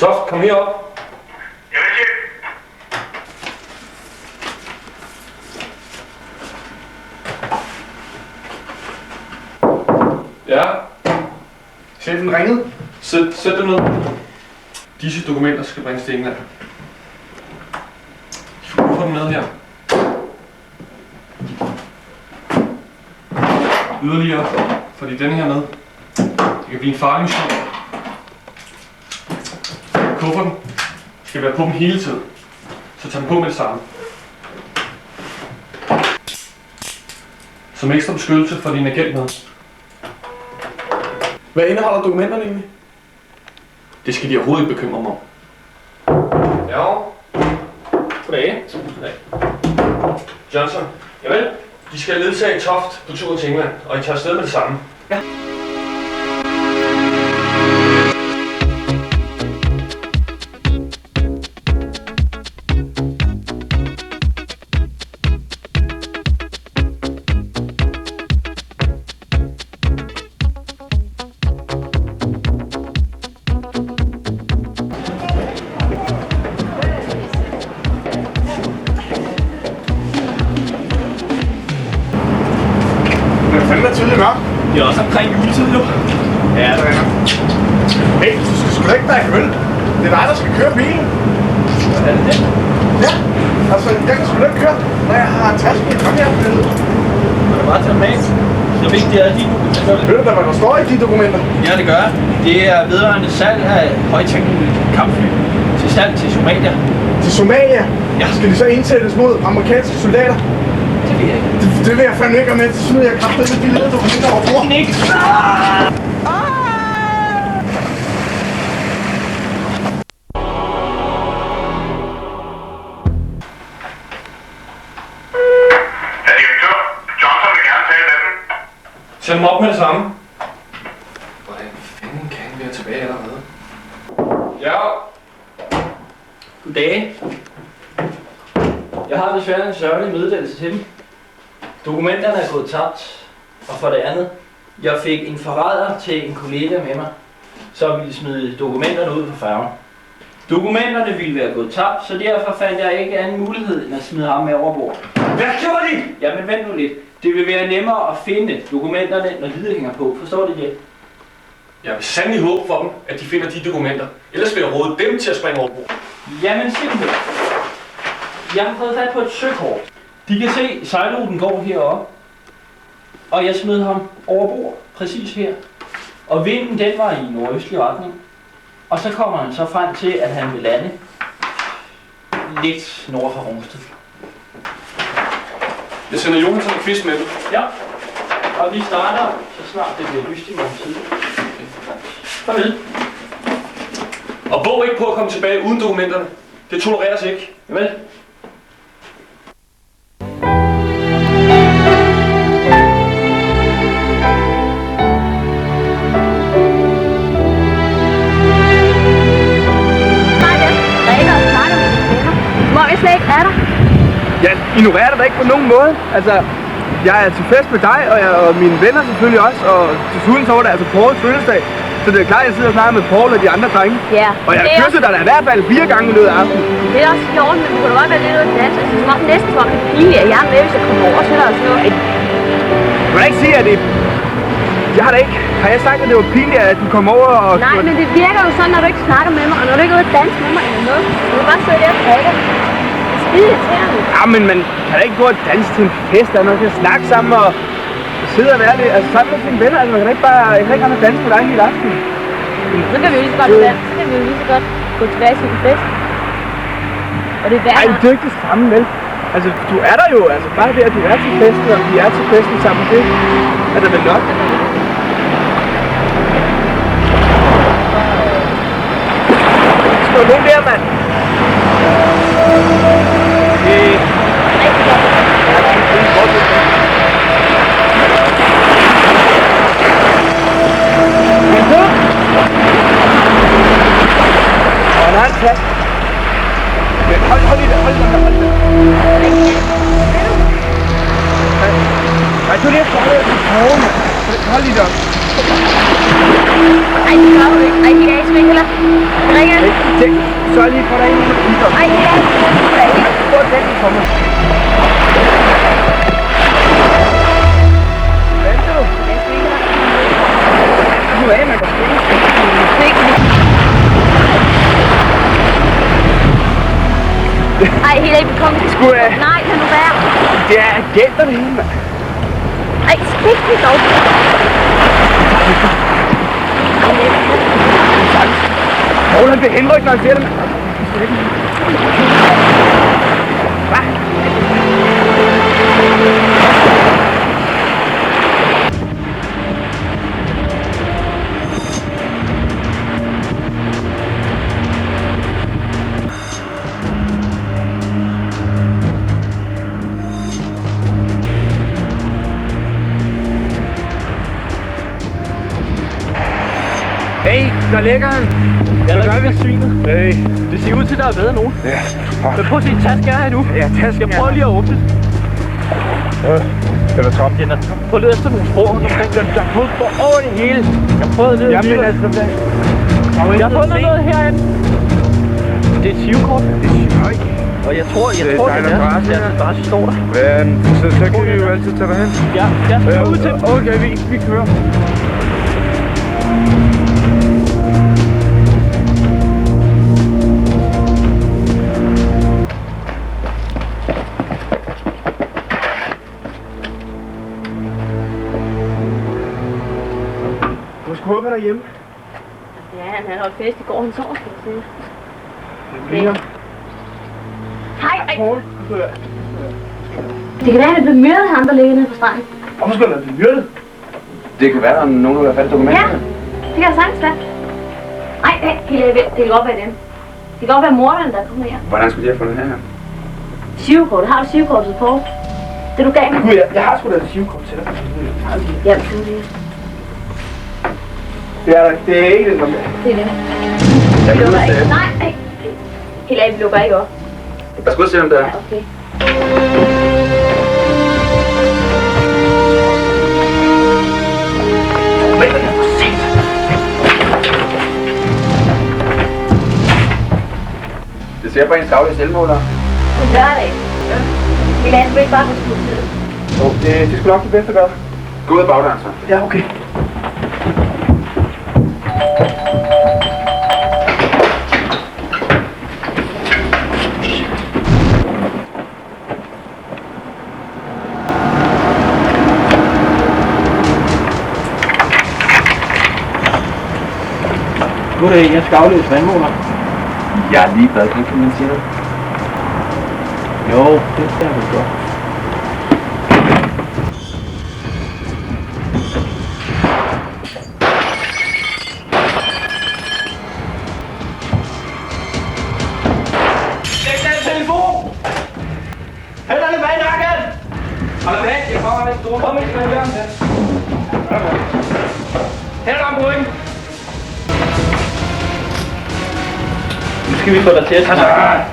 Toft, kom herop. Ja. Chefen ringede. Sæt dig ned. Disse dokumenter skal bringes til England. Få dem med her. Yderligere, fordi den her med. Det kan blive en farlig mission. Kufferten skal være på dem hele tiden. Så tag dem på med det samme. Som ekstra beskyttelse for din agent med. Hvad indeholder dokumenterne egentlig? Det skal de overhovedet ikke bekymre mig om. Ja. Goddag. Goddag. Johnson. Javel. De skal ledsage Toft på tur til England, og I tager afsted med det samme. Ja. Hvad tidligt mørkt? Det er også omkring juletid jo. Ja, det er. Hey, du skal sgu da ikke drikke øl. Det er dig, der skal køre bilen. Er det det? Ja, altså jeg kan sgu da ikke køre, når jeg har tasken. Kom her, Pelle. Må du bare tage med? Så vigtigt er de dokumenter. Ved du da, hvad der står i de dokumenter? Ja, det gør jeg. Det er vedrørende salg af højteknologiske kampfly til salg til Somalia. Til Somalia? Ja. Skal de så indsættes mod amerikanske soldater? Det ved jeg ikke. Det vil jeg fandme ikke have med. Så smider jeg kraftigt de ledede dokumenter over bord. Nick! Sæt dem op med det samme. Hvordan fanden kan han være tilbage allerede? Ja. Goddag. Jeg har desværre en sørgelig meddelelse til dem. Dokumenterne er gået tabt. Og for det andet, jeg fik en forræder til en kollega med mig, som ville smide dokumenterne ud på færgen. Dokumenterne ville være gået tabt, så derfor fandt jeg ikke anden mulighed end at smide ham med over bord. Hvad gjorde de? Jamen vent nu lidt. Det vil være nemmere at finde dokumenterne, når lidet hænger på. Forstår du det? Jeg vil sandelig håbe for dem, at de finder de dokumenter. Ellers vil jeg råde dem til at springe over bord. Jamen simpelthen. Jeg har fået fat på et søkort. De kan se, at sejlruten går heroppe. Og jeg smed ham over bord, præcis her. Og vinden den var i nordøstlig retning. Og så kommer han så frem til, at han vil lande lidt nord for Rungsted. Jeg sender Johansson og Kvist med dem. Ja, og vi starter, så snart det bliver lyst i morgen tid. Farvel. Og våg ikke på at komme tilbage uden dokumenterne. Det tolereres ikke. Javel. Jeg ignorerer det da ikke på nogen måde. Altså, jeg er til fest med dig, og mine venner selvfølgelig også, og desuden så var det altså Pauls fødselsdag. Så det er klart, at jeg sidder og snakker med Paul og de andre drenge. Ja. Og jeg har kysset dig da i hvert fald 4 gange i løbet af aftenen. Det er også i orden, men du kunne da godt være lidt ud af dans. Altså, som om næsten som en pige, at jeg er med, hvis jeg kommer over, så er der også noget. Du kan da ikke sige, at det... Jeg har da ikke... Har jeg sagt, at det var pinligt, at du kom over og... Nej, men det virker jo sådan, når du ikke snakker med mig, og når du ikke er ude at danse med mig eller noget. Du kan bare sidde der og drikke. Skide irriterende. Ja, men man kan da ikke gå og danse til en fest, og man kan snakke sammen og sidde og være det. Altså sammen med sine venner, altså man kan da ikke bare... Jeg kan ikke have danse med dig hele aftenen. Så kan vi jo lige så godt danse. Så kan vi jo lige så godt gå tilbage til en fest. Og det er værd. Ej, det er ikke det samme, vel? Altså, du er der jo, altså bare det, at du er til festen, og vi er til festen sammen, det er der vel nok. Skal du nogen der, mand? Hold lige der. Nej, du lige at komme ud af Hold lige der. Ej, det gør du ikke. Ej, de er ikke eller? Ringer. Så lige for dig ind i bilen. Ej, det er ikke. Hvor er den, der kommer? Hvad er det? Nu er man der spille. Ej, helt af, vi kommer til Skulle jeg? Nej, lad nu være. Det er agenter det hele, mand. Ej, spil det dog. Roland bliver henrykt, når han ser det, mand. Hvad? Hey, der ligger han. Hvad gør vi? Svinet. Hey. Det ser ud til, at der er bedre nu. Ja. Men prøv at se, tasken er her nu. Ja, tasken Jeg prøver lige at åbne. Den er tom. Den er tom. Prøv at lede efter nogle spor rundt omkring. Der er fodspor over det hele. Jeg prøvede at lede Jamen, efter. altså, Jeg har fundet noget herinde. Det er et sivkort. det er sjovt. Og jeg tror, der er det en er adresse deres her. adresse står der. Men så kan vi jo altid tage derhen. Ja, jeg skal ud til dem. Okay, vi kører. Du skal håbe, han er hjemme. Ja, han havde holdt fest i går, han sover, skal jeg sige. Ligner. Hej, ej. Poul. Det kan være, at han er blevet myrdet, ham der ligger nede på stranden. Hvorfor skal der blive myrdet? Det kan være, der er nogen, der vil have fat i Ja, dokumenterne. det kan jeg sagtens være. Ej, det kan godt være dem. Det kan godt være morderen, der kommer her. Hvordan skulle de have fundet det her? Sivkort, har du sivkortet på? Det du gav mig? Gud, jeg har sgu da et sivkort til dig. Ja, det er det. Det er der. Det er ikke det, Det er det. Jeg Vi kan lukker ud ikke. til. Nej, nej. Helt af, vi lukker ikke op. Jeg skal ud se, om der er. Ja, okay. Det ser på en travle selvmåler. Det gør det ikke. Helt af, du vil ikke bare få skudt. Det er sgu nok det bedste at gøre. Gå ud af bagdøren, så. Ja, okay. Nu er det, jeg skal afløse vandmåler. Jeg er lige bad, kan man sige det? Jo, det skal jeg vel godt. Læg den telefon! Hænderne bag nakken! Hold da væk, jeg kommer med en stor. Kom ikke med døren. Hænderne på ryggen! Nu skal vi få dig til at tage nakken.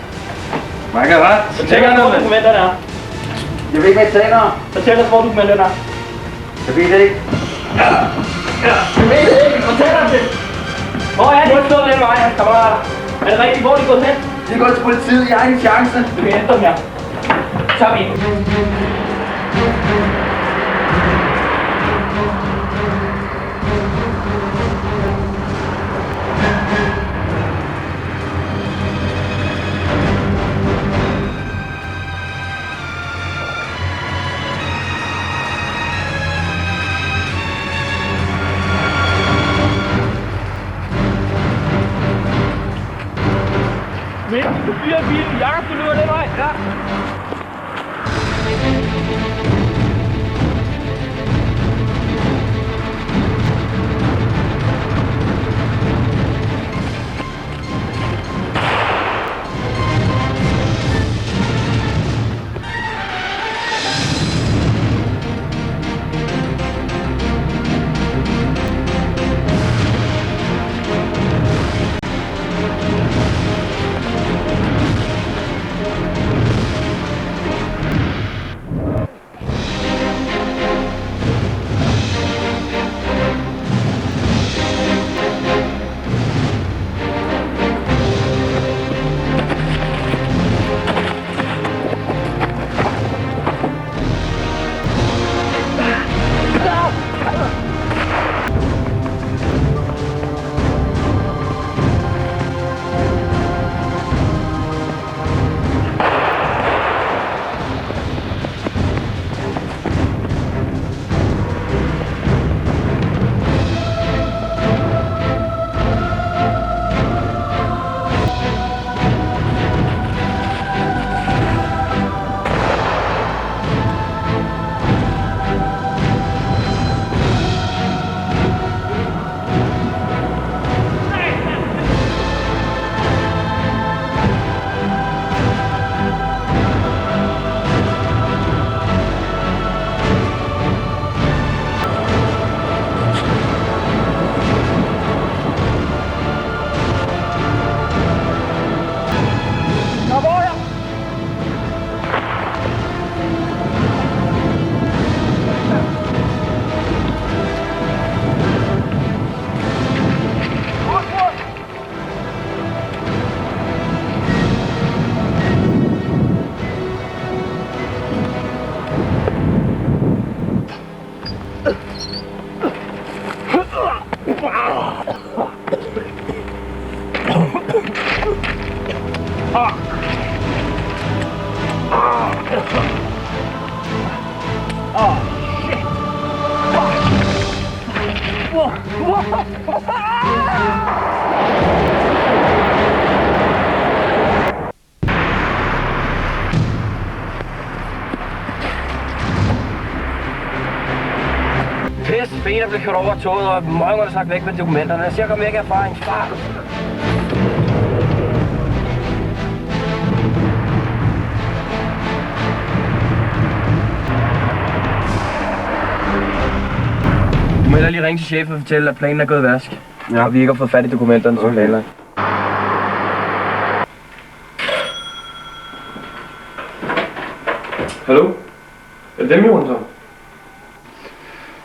Man kan ret. Fortæl os, hvor dokumenterne er. Jeg ved ikke, hvad I taler om. Fortæl os, hvor dokumenterne er. Jeg ved det ikke. Jeg ved det ikke. Fortæl os det. Hvor er de? Du har den vej, kammerater. Er det rigtigt? Hvor er de gået hen? De er gået til politiet. Jeg har ingen chance. Du kan efter dem, ja. Tag dem ind. Vent, du bliver bilen. Jakob, du løber den vej. Ja. Pisse, Peter blev kørt over toget, og møgen er sagt væk med dokumenterne. Jeg siger, kom væk herfra, en far. Du må hellere lige ringe til chefen og fortælle, at planen er gået vask. Ja. Og vi ikke har fået fat i dokumenterne, som planlagt. Hallo? Er det dem, Jonsson?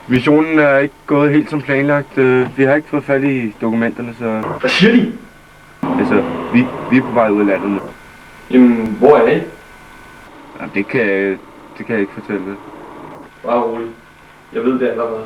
Missionen er ikke gået helt som planlagt. Vi har ikke fået fat i dokumenterne, så... Hvad siger de? Altså, vi er på vej ud af landet nu. Jamen, hvor er I? Ja, det kan jeg ikke fortælle. Bare roligt. Jeg ved det allerede.